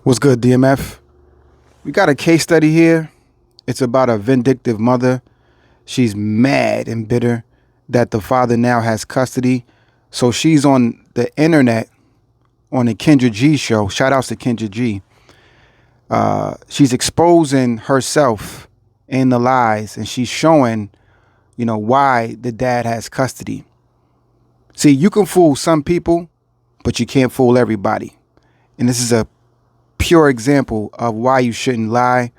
What's good, DMF? We got a case study here. It's about a vindictive mother. She's mad and bitter that the father now has custody. So she's on the internet on the Kendra G show. Shout outs to Kendra G. She's exposing herself and the lies, and she's showing, why the dad has custody. See, you can fool some people, but you can't fool everybody. And this is a pure example of why you shouldn't lie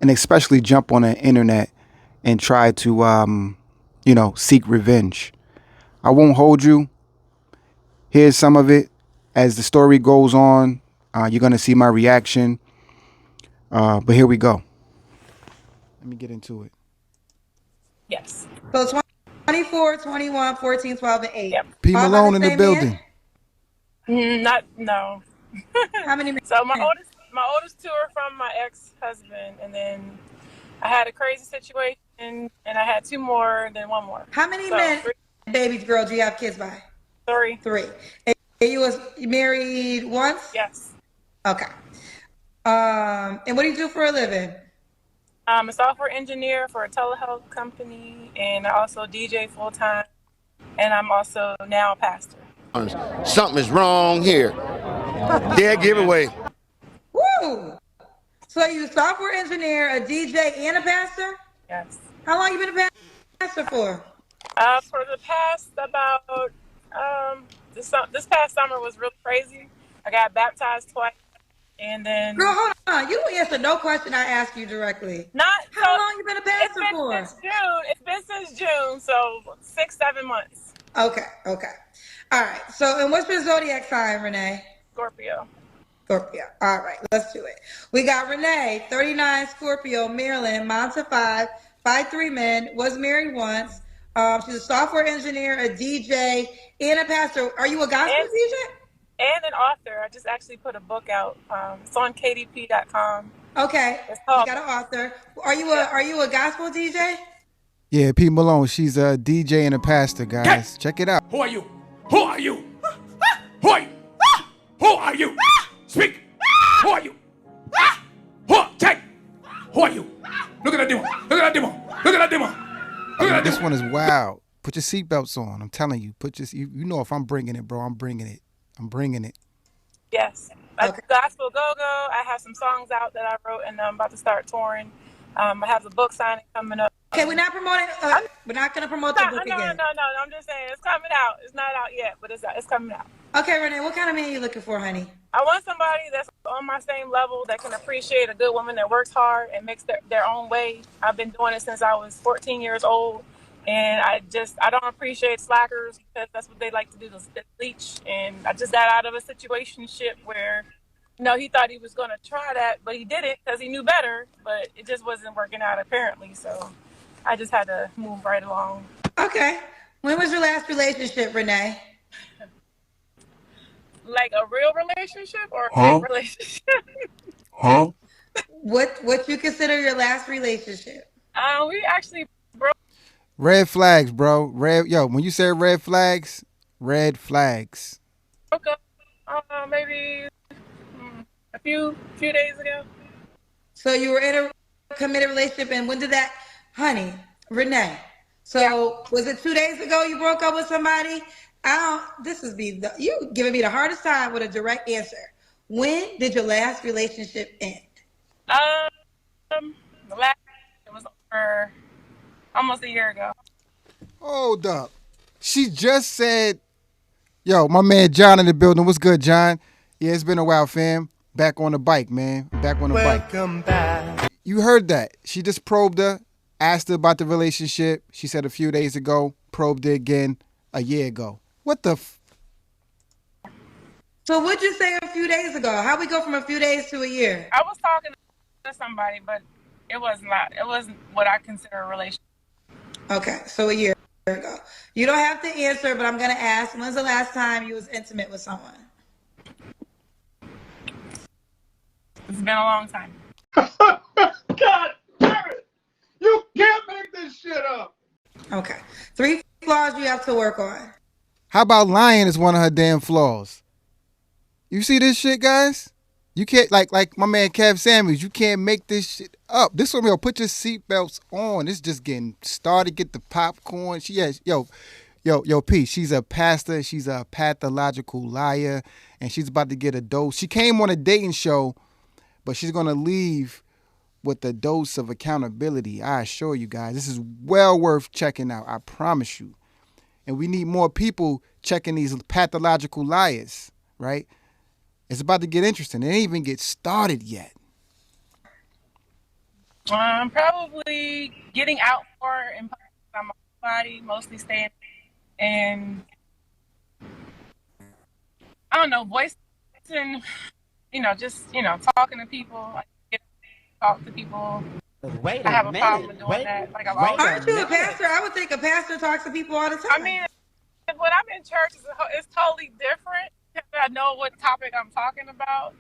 and especially jump on the internet and try to, seek revenge. I won't hold you. Here's some of it. As the story goes on, you're going to see my reaction. But here we go. Let me get into it. Yes. So 24, 21, 14, 12, and 8. Yep. P. All by Malone the in the same building. man? No. How many men? So my oldest two are from my ex-husband, and then I had a crazy situation, and I had two more, then one more. How many So, men, baby girl, do you have kids by? Three. And you was married once? Yes. Okay. And what do you do for a living? I'm a software engineer for a telehealth company, and I also DJ full time, and I'm also now a pastor. Something is wrong here. Dead giveaway. Woo! So you a software engineer, a DJ, and a pastor? Yes. How long you been a pastor for? For the past about this past summer was really crazy. I got baptized twice, and then Girl, hold on. You don't answer no question I ask you directly. How long you been a pastor for? It's been since June, so 6-7 months. Okay. All right. So, and what's your zodiac sign, Renee? Scorpio. All right, let's do it. We got Renee, 39, Scorpio, Maryland, Mount of 5'3" men, was married once. She's a software engineer, a DJ, and a pastor. Are you a gospel DJ? And an author. I just actually put a book out. It's on kdp.com. Okay. You got an author. Are you a gospel DJ? Yeah, P. Malone. She's a DJ and a pastor, guys. Check it out. Who are you? Who are you? Who are you? Who are you? Speak. Who are you? Check. Who are you? Look at that demon. Look at that demon. Look at that demon. Look at that This demon. one is wild. Put your seatbelts on. I'm telling you. You know if I'm bringing it, bro. I'm bringing it. Yes. Okay. Gospel Go-Go. I have some songs out that I wrote, and I'm about to start touring. I have the book signing coming up. Okay, we're not promoting. We're not going to promote the book again. No. I'm just saying it's coming out. It's not out yet, but it's coming out. Okay, Renee, what kind of man are you looking for, honey? I want somebody that's on my same level that can appreciate a good woman that works hard and makes their own way. I've been doing it since I was 14 years old, and I don't appreciate slackers because that's what they like to do, to leech. And I just got out of a situationship where, he thought he was going to try that, but he didn't because he knew better, but it just wasn't working out apparently. So I just had to move right along. Okay. When was your last relationship, Renee? Like a real relationship or a fake relationship? What you consider your last relationship? We actually broke. Red flags, bro. When you say red flags. Broke up maybe a few days ago. So you were in a committed relationship, and when did that, honey, Renee? So was it 2 days ago you broke up with somebody? You giving me the hardest time with a direct answer. When did your last relationship end? The last it was over almost a year ago. Hold up. She just said, yo, my man John in the building. What's good, John? Yeah, it's been a while, fam. Back on the bike, man. Welcome back. You heard that. She just probed her, asked her about the relationship. She said a few days ago, probed her again a year ago. What the So what'd you say a few days ago? How we go from a few days to a year? I was talking to somebody, but it wasn't what I consider a relationship. Okay, so a year ago. You don't have to answer, but I'm gonna ask, when's the last time you was intimate with someone? It's been a long time. God damn it! You can't make this shit up. Okay. 3 flaws you have to work on. How about lying is one of her damn flaws? You see this shit, guys? You can't like my man Kev Samuels. You can't make this shit up. This one, yo, put your seatbelts on. It's just getting started. Get the popcorn. She has yo P. She's a pastor. She's a pathological liar, and she's about to get a dose. She came on a dating show, but she's gonna leave with a dose of accountability. I assure you guys, this is well worth checking out. I promise you. And we need more people checking these pathological liars, right? It's about to get interesting. It ain't even get started yet. Probably getting out more and on my body, mostly staying and I don't know, voicing, just talking to people. Like, talk to people. Wait I a have a problem minute. with doing that. Like I've wait always. a Aren't you a minute. pastor? I would think a pastor talks to people all the time. I mean, when I'm in church, it's totally different because I know what topic I'm talking about.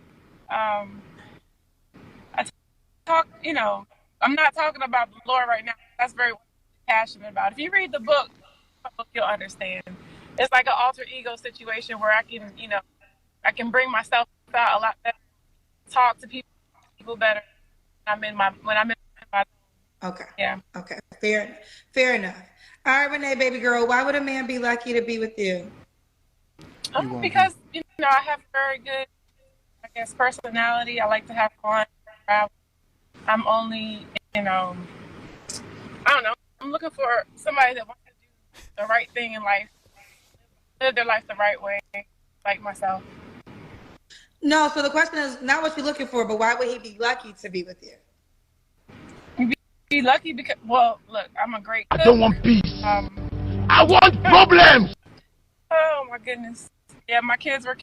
I talk, I'm not talking about the Lord right now. That's very passionate about. If you read the book, you'll understand. It's like an alter ego situation where I can bring myself out a lot better, talk to people better. When I'm in my Okay. yeah. Okay. Fair enough. All right, Renee, baby girl, why would a man be lucky to be with you? Because I have very good, I guess, personality. I like to have fun. I'm only, I don't know. I'm looking for somebody that wants to do the right thing in life, live their life the right way, like myself. No, so the question is not what you're looking for, but why would he be lucky to be with you? Be lucky because, well, look, I'm a great cook. I don't want peace. I want problems. Oh my goodness. Yeah, my kids were.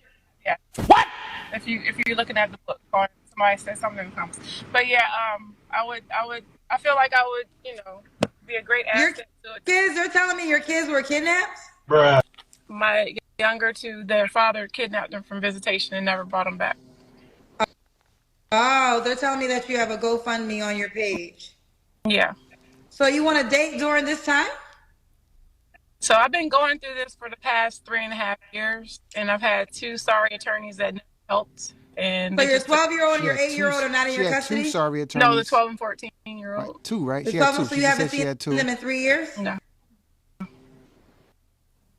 Yeah. What? If you're looking at the book or somebody says something in the comments, but yeah, I feel like I would, be a great asset to it. Kids, they're telling me your kids were kidnapped? Bruh. My younger two, their father kidnapped them from visitation and never brought them back. Oh, they're telling me that you have a GoFundMe on your page. Yeah. So you want to date during this time? So I've been going through this for the past 3.5 years, and I've had 2 sorry attorneys that helped. And so your 12-year-old and your 8-year-old are not in your custody? She had 2 sorry attorneys. No, the 12 and 14-year-old. Right, 2, right? The She 12, had 2. so She you just haven't said she had 2. seen them in 3 years? No.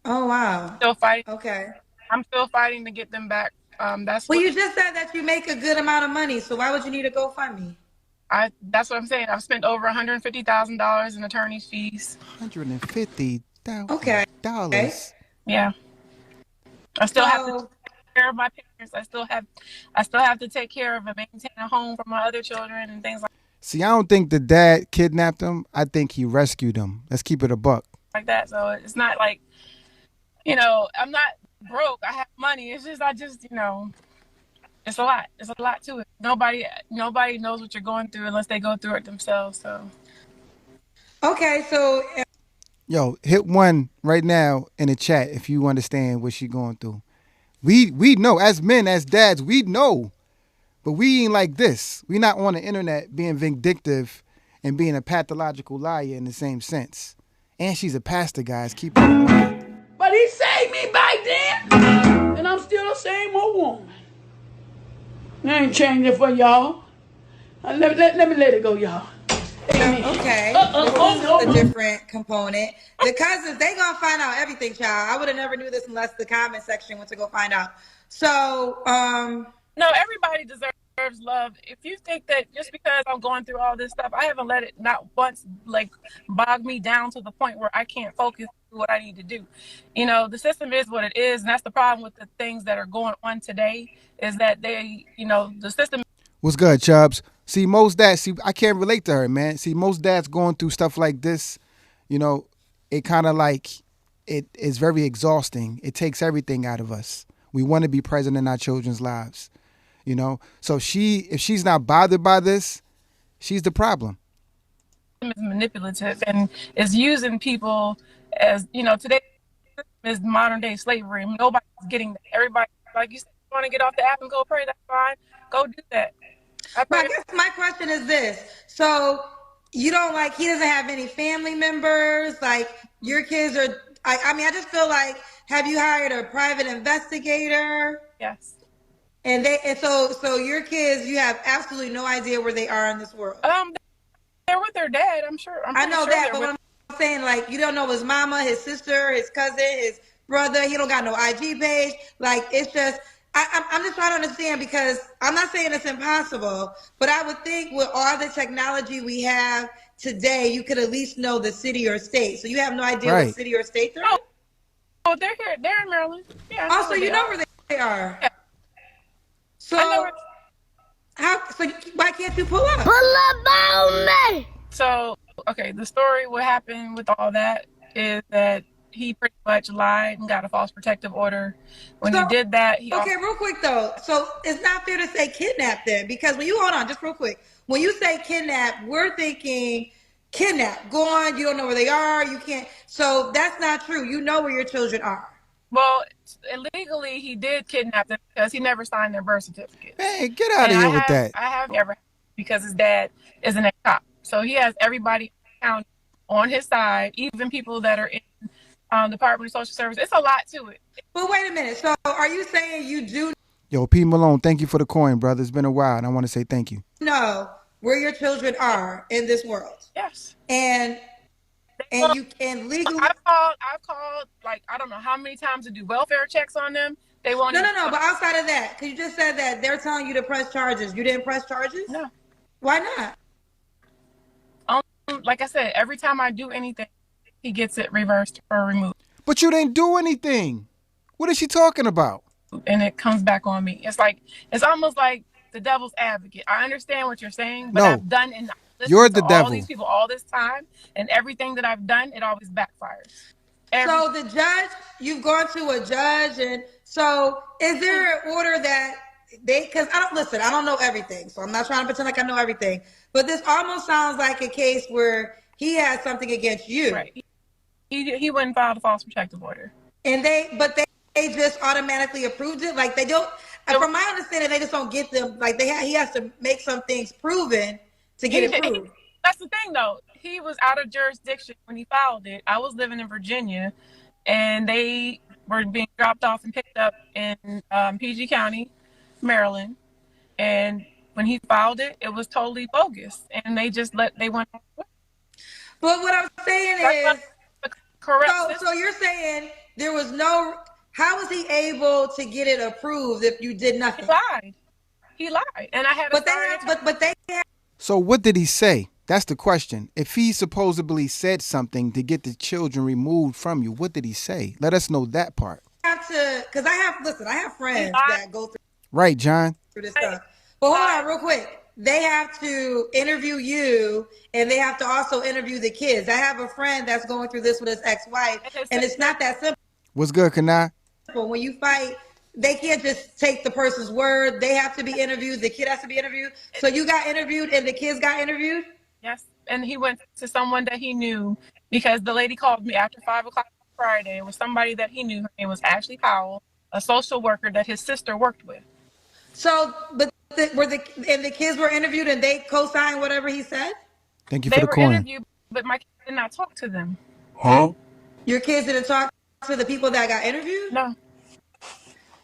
Oh, wow. Still fighting. Okay. I'm still fighting to get them back. That's well, you just said that you make a good amount of money, so why would you need a GoFundMe? That's what I'm saying. I've spent over $150,000 in attorney's fees. $150,000. Okay. Yeah. I still have to take care of my parents. I still have to take care of and maintain a home for my other children and things See, I don't think the dad kidnapped him. I think he rescued him. Let's keep it a buck. like that. So it's not like, I'm not broke. I have money. It's just it's a lot. It's a lot to it. Nobody knows what you're going through unless they go through it themselves. So. Okay, so. Yo, hit 1 right now in the chat if you understand what she's going through. We know, as men, as dads, we know. But we ain't like this. We not on the internet being vindictive and being a pathological liar in the same sense. And she's a pastor, guys. Keep it in mind. But he saved me back then, and I'm still the same old woman. I ain't changing for y'all. Let me let it go, y'all. Okay, this is a different component. The cousins, they gonna find out everything, child. I would have never knew this unless the comment section went to go find out. So, no, everybody deserves love. If you think that just because I'm going through all this stuff, I haven't let it not once bog me down to the point where I can't focus on what I need to do. The system is what it is, and that's the problem with the things that are going on today. Is that the system. What's good, Chubbs? See, most dads, I can't relate to her, man. See, most dads going through stuff like this, it kind of it is very exhausting. It takes everything out of us. We want to be present in our children's lives, So if she's not bothered by this, she's the problem. Is manipulative and is using people as, today is modern day slavery. Nobody's getting that. Everybody, like you said, you want to get off the app and go pray, that's fine. Go do that. I guess my question is this. So you don't he doesn't have any family members? Your kids are, I just feel like, have you hired a private investigator? Yes. And so your kids, you have absolutely no idea where they are in this world. They're with their dad. I'm sure. I know that, but what I'm saying, like, you don't know his mama, his sister, his cousin, his brother. He don't got no IG page. Like, it's just, I'm just trying to understand, because I'm not saying it's impossible, but I would think with all the technology we have today, you could at least know the city or state. So you have no idea what city or state they're in? Oh, they're here. They're in Maryland. Yeah. Also, you know where they are. Yeah. So so why can't you pull up? Pull up on me. So, okay, the story, what happened with all that is that he pretty much lied and got a false protective order. When he did that, okay, real quick though. So it's not fair to say kidnap then, because when you, hold on, just real quick. When you say kidnap, we're thinking kidnap, gone, you don't know where they are, you can't. So that's not true. You know where your children are. Well, illegally, he did kidnap them because he never signed their birth certificate. Hey, get out of here with that. I have never, because his dad is an ex-cop. So he has everybody on his side, even people that are in Department of Social Service. It's a lot to it. But wait a minute. So are you saying you do? Yo, P. Malone, thank you for the coin, brother. It's been a while, and I want to say thank you. Know where your children are in this world. Yes. And you can legally. I've called like, I don't know how many times to do welfare checks on them. They won't. No. But outside of that, because you just said that they're telling you to press charges. You didn't press charges? No. Why not? Like I said, every time I do anything, he gets it reversed or removed. But you didn't do anything. What is she talking about? And it comes back on me. It's almost like the devil's advocate. I understand what you're saying, but I've done and you're the devil. All these people all this time, and everything that I've done, it always backfires. So the judge, you've gone to a judge, and so is there an order that because I don't know everything, so I'm not trying to pretend like I know everything, but this almost sounds like a case where he has something against you. Right. He wouldn't file a false protective order. And they just automatically approved it? Like, they don't, from my understanding, they just don't get them, like, he has to make some things proven to get it approved. That's the thing, though. He was out of jurisdiction when he filed it. I was living in Virginia, and they were being dropped off and picked up in PG County, Maryland. And when he filed it, it was totally bogus. And they went. But what I'm saying is, correct. So you're saying there was no, how was he able to get it approved if you did nothing? He lied. And I had but they have. So what did he say? That's the question. If he supposedly said something to get the children removed from you, what did he say? Let us know that part. Because I have friends that go through. Right, John. Through this stuff. But hold on real quick. They have to interview you, and they have to also interview the kids. I have a friend that's going through this with his ex-wife, and it's not that simple. What's good, Kanai? When you fight, they can't just take the person's word. They have to be interviewed. The kid has to be interviewed. So you got interviewed, and the kids got interviewed? Yes, and he went to someone that he knew, because the lady called me after 5 o'clock Friday. It was somebody that he knew. Her name was Ashley Powell, a social worker that his sister worked with. So, but the kids were interviewed and they co-signed whatever he said? Thank you for the coin. They were interviewed, but my kids did not talk to them. Huh? Your kids didn't talk to the people that got interviewed? No.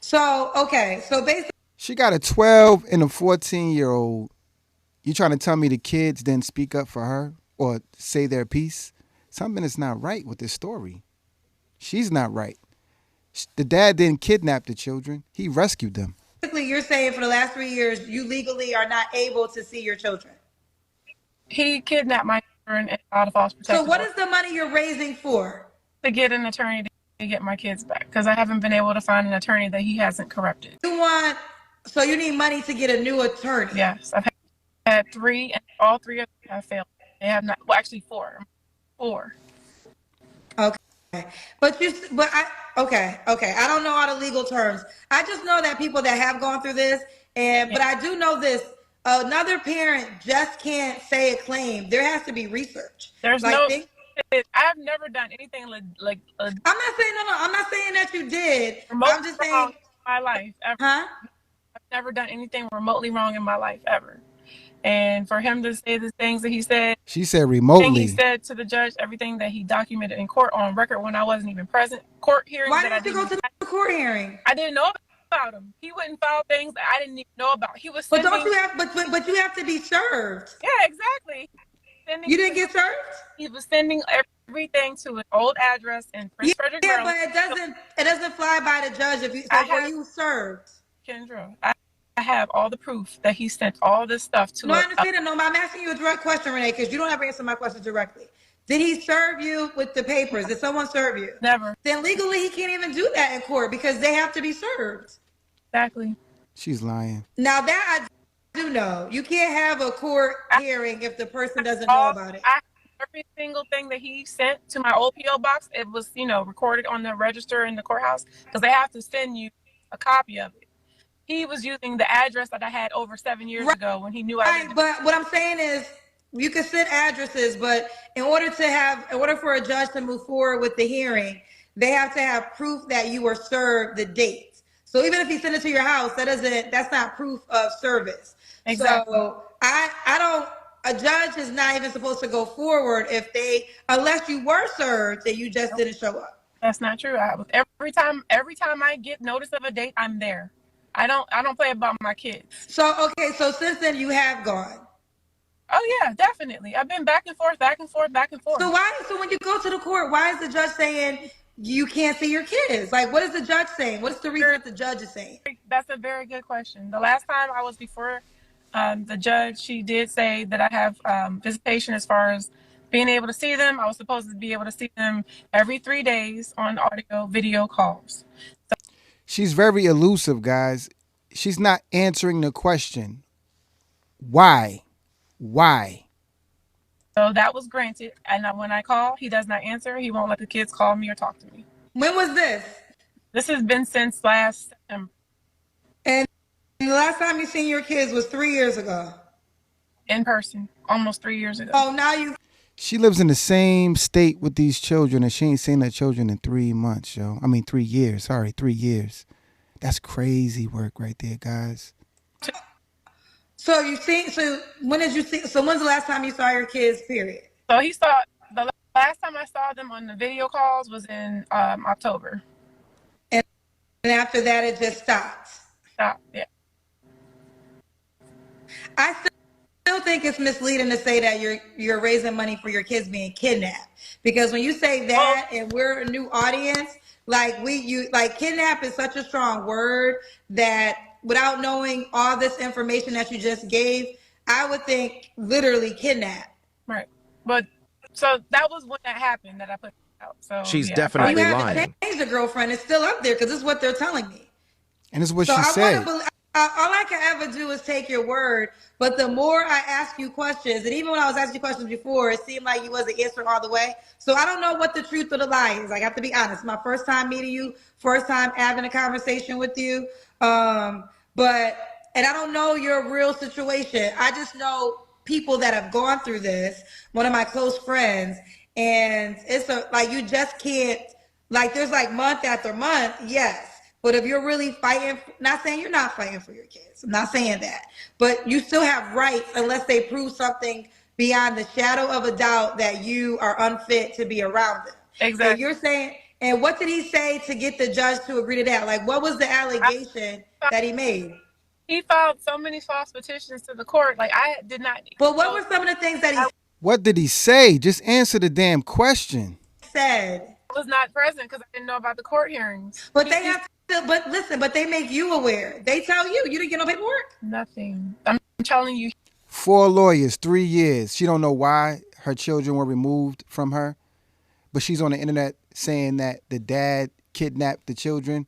So, okay. So basically, she got a 12 and a 14-year-old. You trying to tell me the kids didn't speak up for her or say their piece? Something is not right with this story. She's not right. The dad didn't kidnap the children. He rescued them. Basically, you're saying for the last 3 years, you legally are not able to see your children. He kidnapped my children and filed a false protective. So what is the money you're raising for? To get an attorney to get my kids back, because I haven't been able to find an attorney that he hasn't corrupted. So you need money to get a new attorney? Yes, I've had 3, and all 3 of them have failed. They have not. Well, actually 4. Okay, but I don't know all the legal terms. I just know that people that have gone through this, but I do know this. Another parent just can't say a claim. There has to be research. There's I've never done anything like. I'm not saying I'm not saying that you did. I'm just saying my life ever. Huh? I've never done anything remotely wrong in my life ever. And for him to say the things that he said. She said remotely. He said to the judge everything that he documented in court on record when I wasn't even present. Court hearing. Why didn't you go to the court hearing? I didn't know about him. He wouldn't file things that I didn't even know about. He was But sending. don't you have? But you have to be served. Yeah, exactly. You didn't get served. He was sending everything to an old address in Prince Frederick, Yeah, but Maryland. it doesn't fly by the judge if you. I So were have you served? Kendra. I have all the proof that he sent all this stuff to No, I a understand that. No, I'm asking you a direct question, Renee, because you don't ever answer my question directly. Did he serve you with the papers? Did someone serve you? never. Then legally he can't even do that in court because they have to be served. Exactly. She's lying. Now that I do know, you can't have a court hearing if the person doesn't know about it. Every single thing that he sent to my old PO box, it was recorded on the register in the courthouse because they have to send you a copy of it. He was using the address that I had over 7 years ago when he knew I lived. But what I'm saying is, you can send addresses, but in order for a judge to move forward with the hearing, they have to have proof that you were served the date. So even if he sent it to your house, that's not proof of service. Exactly. So a judge is not even supposed to go forward unless you were served and you just didn't show up. That's not true. Every time I get notice of a date, I'm there. I don't play about my kids. So since then you have gone. Oh yeah, definitely. I've been back and forth, back and forth, back and forth. So when you go to the court, why is the judge saying you can't see your kids? Like, what is the judge saying? What's the reason that the judge is saying? That's a very good question. The last time I was before the judge, she did say that I have visitation as far as being able to see them. I was supposed to be able to see them every 3 days on audio, video calls. She's very elusive, guys. She's not answering the question. Why? So that was granted. And when I call, he does not answer. He won't let the kids call me or talk to me. When was this? This has been since last September. And the last time you seen your kids was 3 years ago. In person, almost 3 years ago. Oh, now you. She lives in the same state with these children, and she ain't seen her children in 3 months, yo. 3 years. Sorry, 3 years. That's crazy work right there, guys. So when did you see? So when's the last time you saw your kids? Period. So the last time I saw them on the video calls was in October. And after that, it just stopped. Yeah. I still think it's misleading to say that you're raising money for your kids being kidnapped, because when you say that and we're a new audience, kidnap is such a strong word that without knowing all this information that you just gave, I would think literally kidnap. Right. But so that was when that happened that I put it out. So she's definitely you have lying. to change the girlfriend. It's still up there because it's what they're telling me. And it's what she said. All I can ever do is take your word. But the more I ask you questions, and even when I was asking you questions before, it seemed like you wasn't answering all the way. So I don't know what the truth of the lie is. I have to be honest. My first time meeting you, first time having a conversation with you. And I don't know your real situation. I just know people that have gone through this. One of my close friends, and it's you just can't, there's month after month, yes. But if you're really fighting, not saying you're not fighting for your kids, I'm not saying that, but you still have rights unless they prove something beyond the shadow of a doubt that you are unfit to be around them. Exactly. And you're saying, and what did he say to get the judge to agree to that? What was the allegation that he made? He filed so many false petitions to the court. I did not. But what were some of the things that he What did he say? Just answer the damn question. said? I was not present because I didn't know about the court hearings. But they have to, but listen, but they make you aware. They tell you didn't get no paperwork. Nothing. I'm telling you. 4 lawyers, 3 years. She don't know why her children were removed from her, but she's on the internet saying that the dad kidnapped the children.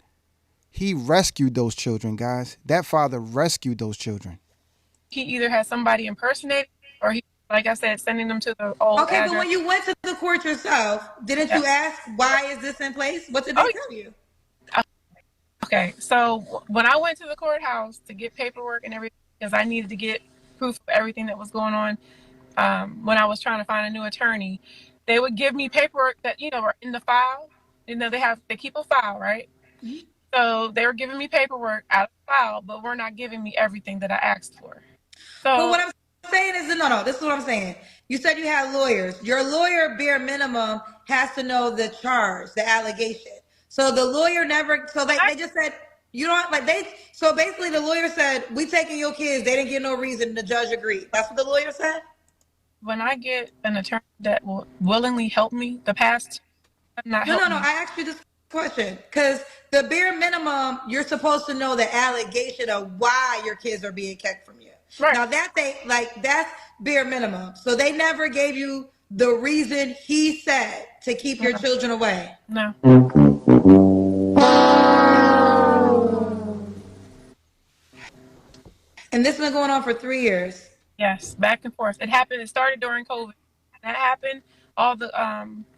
He rescued those children, guys. That father rescued those children. He either had somebody impersonate, or he, like I said, sending them to the old address. But when you went to the court yourself, didn't you ask, why is this in place? What did they tell you? Okay, so when I went to the courthouse to get paperwork and everything, because I needed to get proof of everything that was going on, when I was trying to find a new attorney, they would give me paperwork that were in the file. They keep a file, right? Mm-hmm. So they were giving me paperwork out of the file, but we're not giving me everything that I asked for. So but what I'm saying is, no, this is what I'm saying. You said you had lawyers. Your lawyer, bare minimum, has to know the charge, the allegation. So the lawyer never. So they just said, You don't like they. So basically, the lawyer said, "We taking your kids." They didn't give no reason. The judge agreed. That's what the lawyer said. When I get an attorney that will willingly help me, the past two have not No, no, helped no. me. I asked you this question because the bare minimum, you're supposed to know the allegation of why your kids are being kept from you. Right. Now that that's bare minimum. So they never gave you the reason he said to keep your children away. No. And this has been going on for 3 years. Yes, back and forth. It happened. It started during COVID. That happened. All the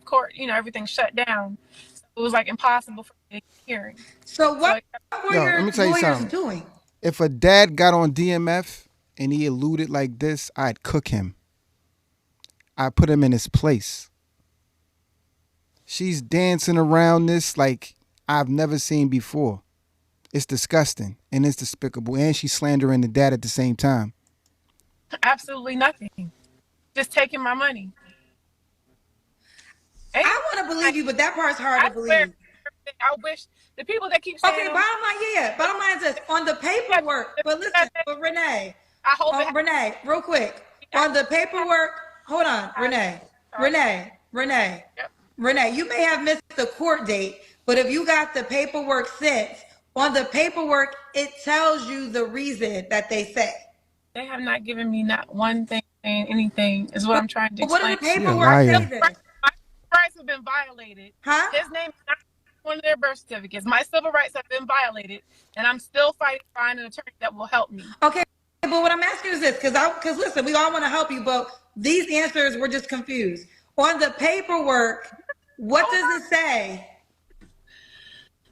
court, everything shut down. So it was like impossible for me to get a hearing. So what were Yo, let your me tell you lawyers something. doing? If a dad got on DMF and he alluded like this, I'd cook him. I'd put him in his place. She's dancing around this like I've never seen before. It's disgusting and it's despicable. And she's slandering the dad at the same time. Absolutely nothing. Just taking my money. I want to believe you, but that part's hard to believe. I wish the people that keep saying, okay, bottom line, yeah. Bottom line is this on the paperwork. But listen, but Renee, I hope Renee, real quick on the paperwork. Hold on, Renee, Renee. You may have missed the court date, but if you got the paperwork sent, on the paperwork it tells you the reason that they say. They have not given me not one thing saying anything. Is what I'm trying to explain. What did the paperwork say then? My rights have been violated. Huh? His name is not one of their birth certificates. My civil rights have been violated, and I'm still fighting to find an attorney that will help me. Okay, but what I'm asking is this, because listen, we all want to help you, but these answers were just confused. On the paperwork, what does it say?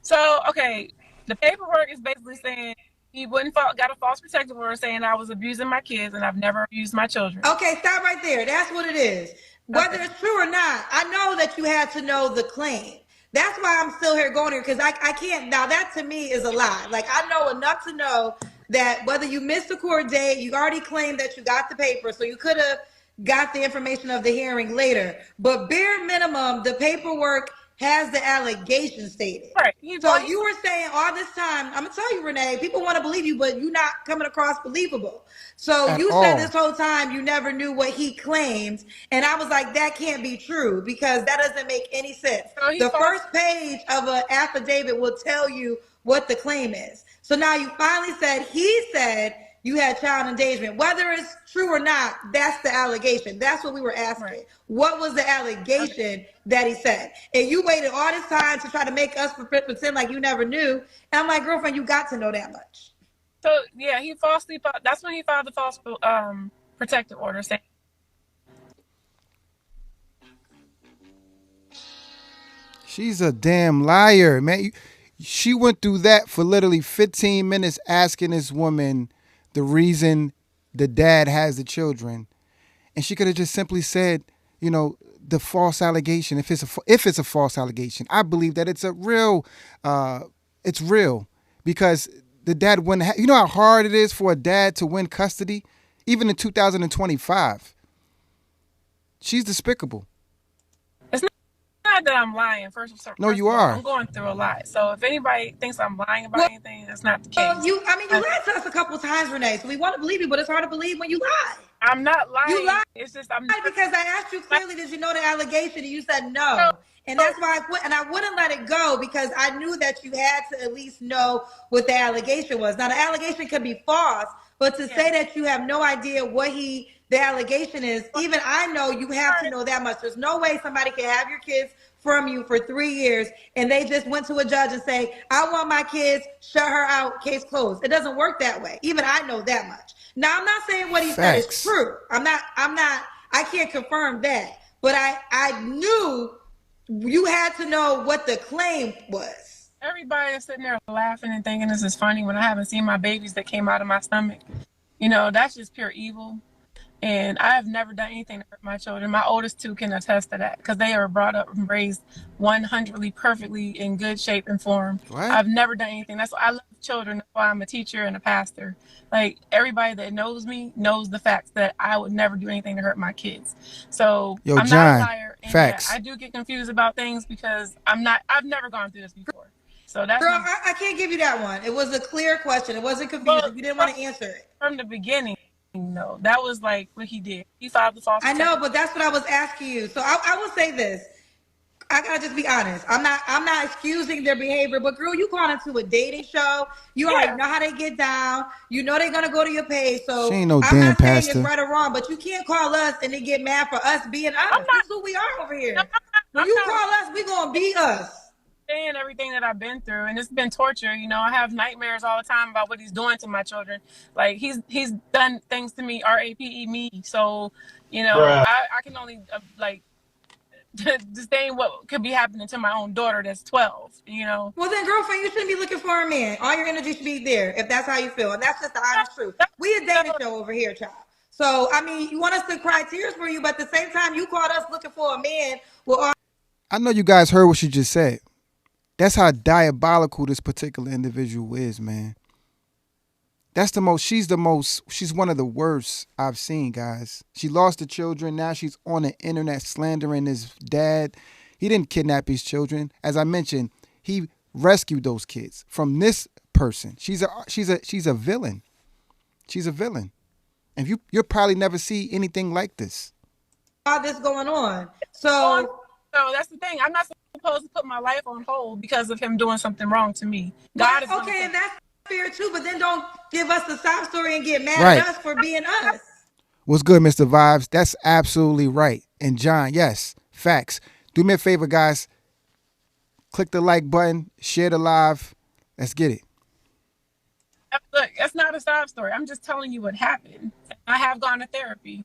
So, okay, the paperwork is basically saying he got a false protective order saying I was abusing my kids, and I've never abused my children. Okay, stop right there. That's what it is. Whether it's true or not, I know that you had to know the claim. That's why I'm still here going here, because I can't. Now, that to me is a lie. Like, I know enough to know that whether you missed the court date, you already claimed that you got the paper, so you could have got the information of the hearing later. But bare minimum, the paperwork has the allegation stated. Right. So you were saying all this time, I'm gonna tell you, Renee, people want to believe you, but you're not coming across believable. So At you all. said this whole time you never knew what he claimed, and I was like, that can't be true because that doesn't make any sense. So the first page of an affidavit will tell you what the claim is. So now you finally said he said you had child endangerment. Whether it's true or not, that's the allegation. That's what we were asking. Right. What was the allegation that he said? And you waited all this time to try to make us pretend like you never knew. And I'm like, girlfriend, you got to know that much. So, yeah, that's when he filed the false protective order saying. She's a damn liar, man. She went through that for literally 15 minutes asking this woman the reason the dad has the children. And she could have just simply said, the false allegation. If it's a false allegation, I believe that it's real because the dad wouldn't. You know how hard it is for a dad to win custody, even in 2025. She's despicable. It's not that I'm lying. First no, you are. I'm going through a lot. So if anybody thinks I'm lying about anything, that's not the case. You lied to us a couple of times, Renee. So we want to believe you, but it's hard to believe when you lie. I'm not lying. You lied. It's just because I asked you clearly, did you know the allegation? And you said no. And that's why I wouldn't let it go because I knew that you had to at least know what the allegation was. Now the allegation could be false, but to say that you have no idea what the allegation is, even I know you have to know that much. There's no way somebody can have your kids from you for 3 years and they just went to a judge and say, I want my kids, shut her out, case closed. It doesn't work that way. Even I know that much. Now I'm not saying what he said is true. I can't confirm that. But I knew you had to know what the claim was. Everybody is sitting there laughing and thinking this is funny when I haven't seen my babies that came out of my stomach. That's just pure evil. And I have never done anything to hurt my children. My oldest two can attest to that because they are brought up and raised 100% perfectly in good shape and form. What? I've never done anything. That's why I love children. That's why I'm a teacher and a pastor. Like everybody that knows me knows the facts that I would never do anything to hurt my kids. So I'm John, not a liar. And facts. I do get confused about things because I've never gone through this before. So that's Girl, number. I can't give you that one. It was a clear question. It wasn't Well, confusing. You didn't want to answer it. from the beginning, no, that was like what he did. He filed the false I know, certificate. but that's what I was asking you. So I will say this. I gotta just be honest. I'm not excusing their behavior, but girl, you going into a dating show. You already Yeah, know how they get down. You know they're gonna go to your page. She So ain't no I'm damn not saying it's pastor. right or wrong, but you can't call us and then get mad for us being I'm us. This not. is who we are over No, here. When I'm you not call us, we gonna be us. saying everything that I've been through, and it's been torture. You know, I have nightmares all the time about what he's doing to my children. Like he's done things to me, rape me. So, you know, I can only like disdain what could be happening to my own daughter that's 12. You know, Well then, girlfriend, you shouldn't be looking for a man. All your energy should be there if that's how you feel, and that's just the honest truth. that's, We a you dating know, show over here, child. So I mean, you want us to cry tears for you, but at the same time, you called us looking for a man. Well, I know you guys heard what she just said. That's how diabolical this particular individual is, man. She's one of the worst I've seen, guys. She lost the children. Now she's on the internet slandering his dad. He didn't kidnap his children. As I mentioned, he rescued those kids from this person. She's a villain. She's a villain. And you'll probably never see anything like this. all this going on. on. So, So that's the thing. I'm not supposed to put my life on hold because of him doing something wrong to me. but God is going to okay, take. and that's fair too. But then don't give us the sob story and get mad Right. at us for being us. What's good, Mr. Vibes? That's absolutely right. And John, yes, facts. Do me a favor, guys. Click the like button, share the live. Let's get it. Look, that's not a sob story. I'm just telling you what happened. I have gone to therapy.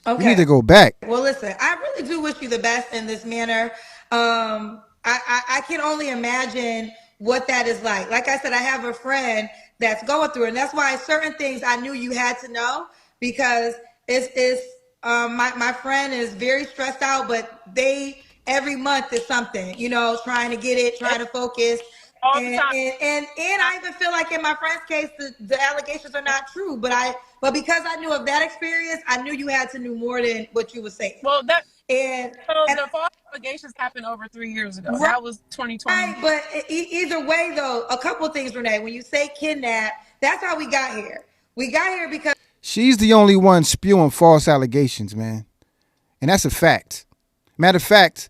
We need Okay. to go back. Well, listen, I really do wish you the best in this manner. I can only imagine what that is like. Like I said, I have a friend that's going through it, and that's why certain things I knew you had to know because it's my friend is very stressed out, but they every month is something, trying to get it, trying to focus. All the And, time. and and I even feel like in my friend's case the allegations are not true, but because I knew of that experience, I knew you had to know more than what you were saying. Well, And so and the false allegations happened over 3 years ago. right, That was 2020. but either way though, a couple of things, Renee. When you say kidnap, that's how we got here. We got here because She's the only one spewing false allegations, man. And that's a fact. Matter of fact,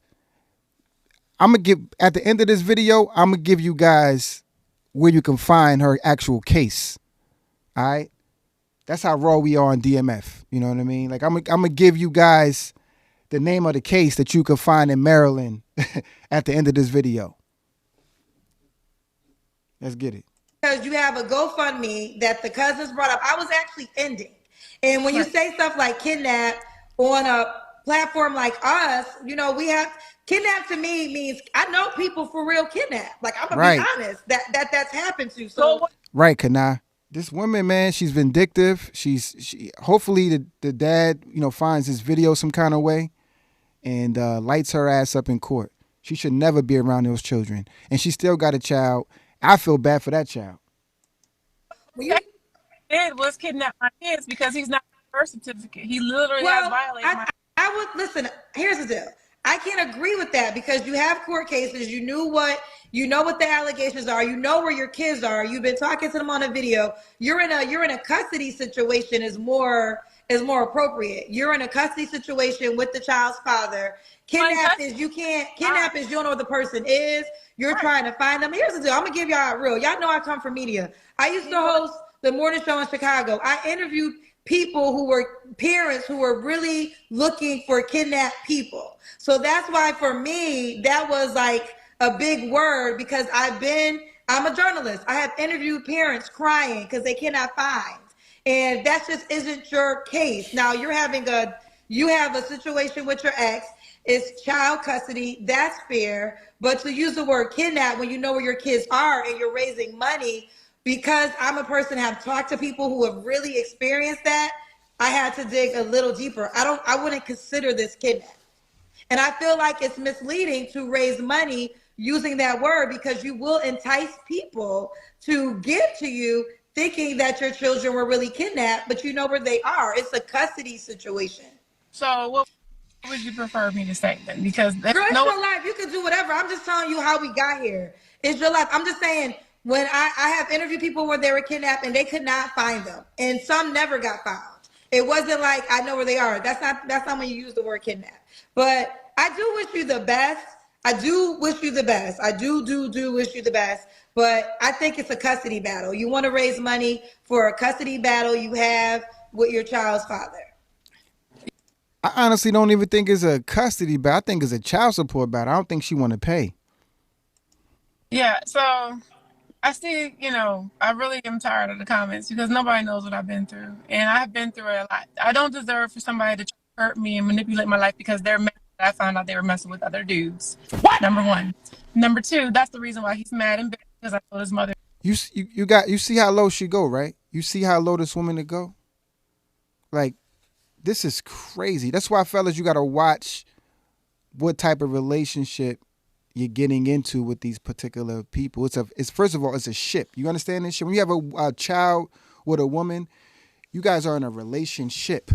I'm going to give, at the end of this video, I'm going to give you guys where you can find her actual case. All right? That's how raw we are on DMF. You know what I mean? Like, I'm going to give you guys the name of the case that you can find in Maryland at the end of this video. Let's get it. because you have a GoFundMe that the cousins brought up. I was actually ending. And when you say stuff like kidnap on a platform like us, we have kidnap to me means I know people for real kidnap. Like I'm gonna be Right. honest, that's happened to. So So Right, Kana. This woman, man, she's vindictive. She hopefully the dad, finds this video some kind of way and lights her ass up in court. She should never be around those children. And she still got a child. I feel bad for that child. when you did was kidnap my kids because he's not a birth certificate. He literally has Well, violated my. I would listen. Here's the deal. I can't agree with that because you have court cases. You know what the allegations are. You know where your kids are. You've been talking to them on a video. You're in a custody situation is more appropriate. You're in a custody situation with the child's father. Kidnap is you don't know what the person is. You're trying to find them. Here's the deal. I'm gonna give y'all a real. Y'all know I come from media. I used to host the morning show in Chicago. I interviewed people who were parents who were really looking for kidnapped people. So that's why for me, that was like a big word because I'm a journalist. I have interviewed parents crying because they cannot find. And that just isn't your case. Now you have a situation with your ex, it's child custody, that's fair. But to use the word kidnap when you know where your kids are and you're raising money, because I'm a person who have talked to people who have really experienced that, I had to dig a little deeper. I wouldn't consider this kidnap. And I feel like it's misleading to raise money using that word because you will entice people to give to you thinking that your children were really kidnapped, but you know where they are. It's a custody situation. So what What would you prefer me to say then? Because there's Girl, it's no. your life. You can do whatever. I'm just telling you how we got here. It's your life. I'm just saying when I have interviewed people where they were kidnapped and they could not find them, and some never got found. It wasn't like I know where they are. That's not when you use the word kidnap. But I do wish you the best. I do wish you the best. I do wish you the best. But I think it's a custody battle. You want to raise money for a custody battle you have with your child's father. I honestly don't even think it's a custody battle. I think it's a child support battle. I don't think she want to pay. Yeah, so I see, I really am tired of the comments because nobody knows what I've been through. And I've been through it a lot. I don't deserve for somebody to hurt me and manipulate my life because they're mad that I found out they were messing with other dudes. What? Number one. Number two, that's the reason why he's mad and bitter because I told his mother. You see how low she go, right? You see how low this woman to go? Like, this is crazy. That's why, fellas, you got to watch what type of relationship you're getting into with these particular people. It's first of all, it's a ship. You understand this shit? When you have a child with a woman, you guys are in a relationship.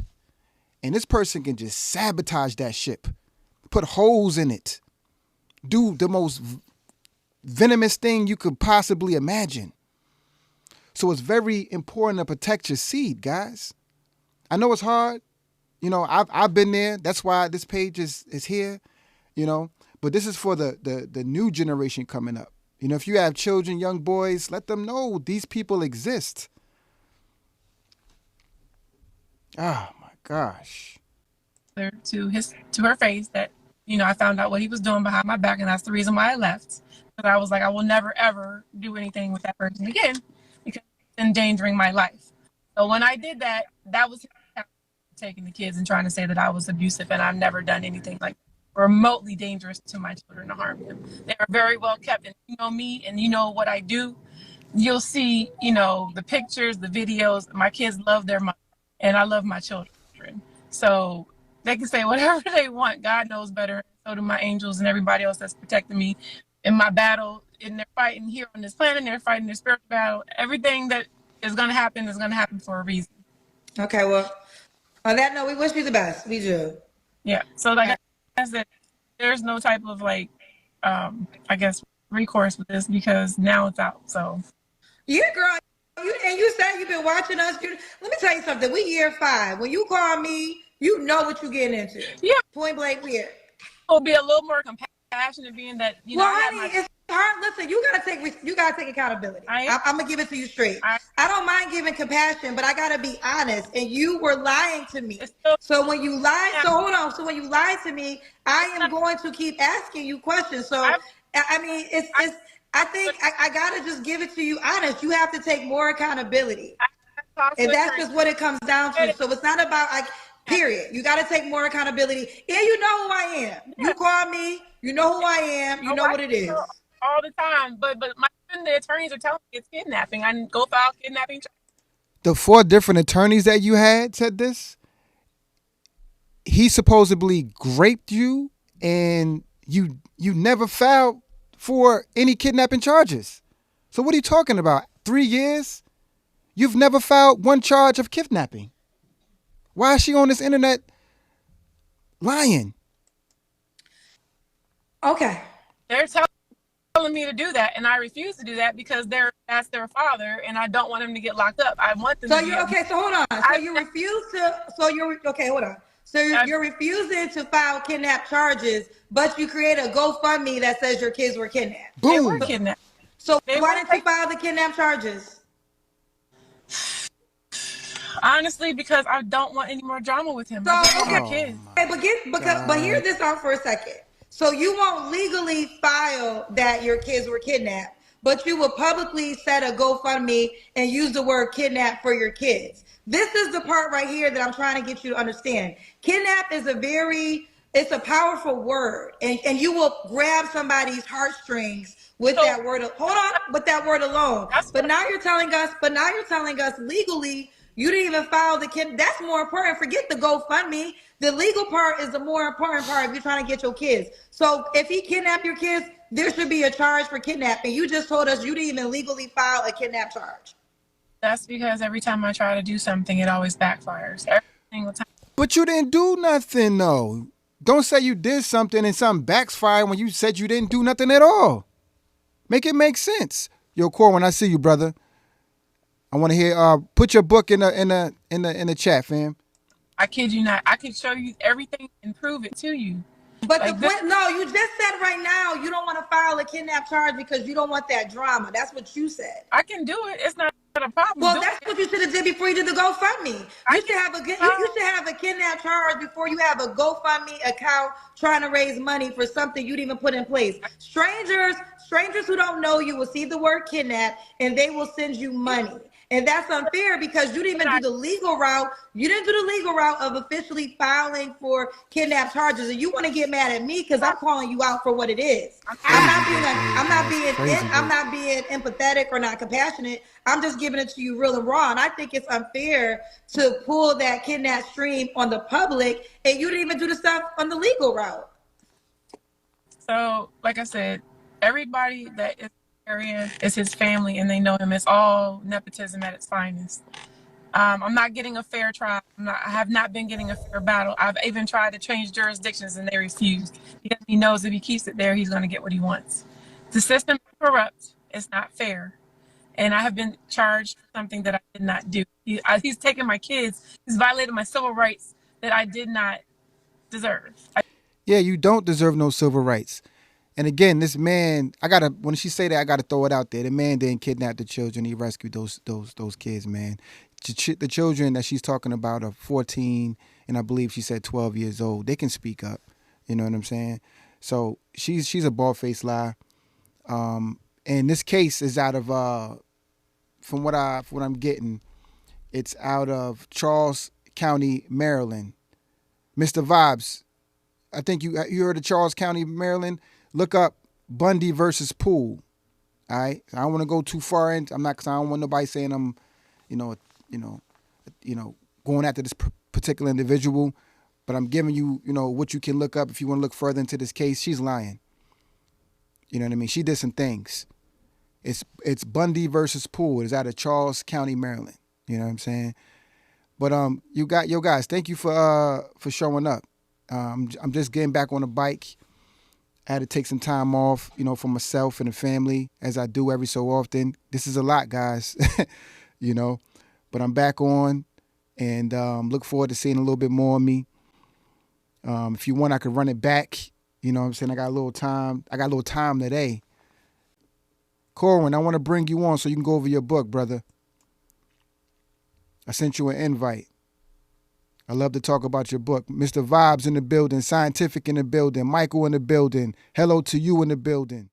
And this person can just sabotage that ship, put holes in it, do the most venomous thing you could possibly imagine. So it's very important to protect your seed, guys. I know it's hard. I've been there. That's why this page is here, But this is for the new generation coming up. If you have children, young boys, let them know these people exist. Oh my gosh. To her face that, I found out what he was doing behind my back, and that's the reason why I left. But I was like, I will never ever do anything with that person again because it's endangering my life. So when I did that, that was taking the kids and trying to say that I was abusive, and I've never done anything like remotely dangerous to my children to harm them. They are very well kept, and you know me and you know what I do. You'll see, the pictures, the videos. My kids love their mother, and I love my children. So they can say whatever they want. God knows better. So do my angels and everybody else that's protecting me in my battle. And they're fighting here on this planet. They're fighting their spiritual battle. Everything that is going to happen for a reason. Okay, well, on that note, we wish you the best. We do. Yeah. So like I said, there's no type of recourse with this because now it's out. So Yeah, girl. You said you've been watching us. Let me tell you something. We year 5. When you call me, you know what you're getting into. Yeah. Point blank period. We'll be a little more compassionate being that, honey, it's hard. Listen, you gotta take accountability. I'm gonna give it to you straight. I don't mind giving compassion, but I gotta be honest. And you were lying to me. So when you lied, hold on. So when you lied to me, I am going to keep asking you questions. So I think I gotta just give it to you honest. You have to take more accountability. And that's just what it comes down to. So it's not about period. You got to take more accountability. And you know who I am. You call me. You know who I am. You know what it is. All the time. But the attorneys are telling me it's kidnapping. I go file kidnapping. The 4 different attorneys that you had said this. He supposedly raped you, and you never filed for any kidnapping charges. So what are you talking about? 3 years? You've never filed one charge of kidnapping. Why is she on this internet lying? Okay. They're telling me to do that, and I refuse to do that because that's their father, and I don't want him to get locked up. I want them. So you're okay. So hold on. So you refuse to. So you're okay. Hold on. So you're refusing to file kidnap charges, but you create a GoFundMe that says your kids were kidnapped. Boom. They were kidnapped. So why didn't you file the kidnap charges? Honestly, because I don't want any more drama with him. So okay, but hear this out for a second. So you won't legally file that your kids were kidnapped, but you will publicly set a GoFundMe and use the word kidnap for your kids. This is the part right here that I'm trying to get you to understand. Kidnap is it's a powerful word, and you will grab somebody's heartstrings with that word. Hold on, with that word alone. But now you're telling us legally you didn't even file the kid. That's more important. Forget the GoFundMe. The legal part is the more important part if you're trying to get your kids. So if he kidnapped your kids, there should be a charge for kidnapping. You just told us you didn't even legally file a kidnap charge. That's because every time I try to do something, it always backfires. Every single time. But you didn't do nothing, though. Don't say you did something and something backfired when you said you didn't do nothing at all. Make it make sense. Yo, Corwin, I see you, brother. I want to hear. Put your book in the chat, fam. I kid you not. I can show you everything and prove it to you. But Like the this, point, no, you just said right now you don't want to file a kidnap charge because you don't want that drama. That's what you said. I can do it. It's not a problem. Well, doing that's it. what you should have did before you did the GoFundMe. I You should can have you should have a kidnap charge before you have a GoFundMe account trying to raise money for something you didn't even put in place. Strangers who don't know you will see the word kidnap and they will send you money. And that's unfair because you didn't even do the legal route. You didn't do the legal route of officially filing for kidnap charges. And you want to get mad at me because I'm calling you out for what it is. I'm not being empathetic or not compassionate. I'm just giving it to you real and raw. And I think it's unfair to pull that kidnap stream on the public and you didn't even do the stuff on the legal route. So, like I said, everybody that is area is his family and they know him. It's all nepotism at its finest. I'm not getting a fair trial. I have not been getting a fair battle. I've even tried to change jurisdictions and they refused because he knows if he keeps it there, he's going to get what he wants. The system is corrupt. It's not fair. And I have been charged for something that I did not do. He's taken my kids. He's violated my civil rights that I did not deserve. Yeah, you don't deserve no civil rights. And again, this man, when she say that, I gotta throw it out there. The man didn't kidnap the children; he rescued those kids, man. The children that she's talking about are 14, and I believe she said 12 years old. They can speak up. You know what I'm saying? So she's a bald-faced lie. And this case is out of from what I'm getting, it's out of Charles County, Maryland. Mr. Vibes, I think you heard of Charles County, Maryland. Look up Bundy versus Poole. All right, I don't want to go too far in. I'm not, because I don't want nobody saying I'm, going after this particular individual. But I'm giving you, what you can look up if you want to look further into this case. She's lying. You know what I mean? She did some things. It's Bundy versus Poole. It's out of Charles County, Maryland. You know what I'm saying? But guys, thank you for showing up. I'm just getting back on the bike. I had to take some time off, for myself and the family, as I do every so often. This is a lot, guys, but I'm back on and look forward to seeing a little bit more of me. If you want, I could run it back. You know what I'm saying? I got a little time today. Corwin, I want to bring you on so you can go over your book, brother. I sent you an invite. I love to talk about your book. Mr. Vibes in the building, Scientific in the building, Michael in the building. Hello to you in the building.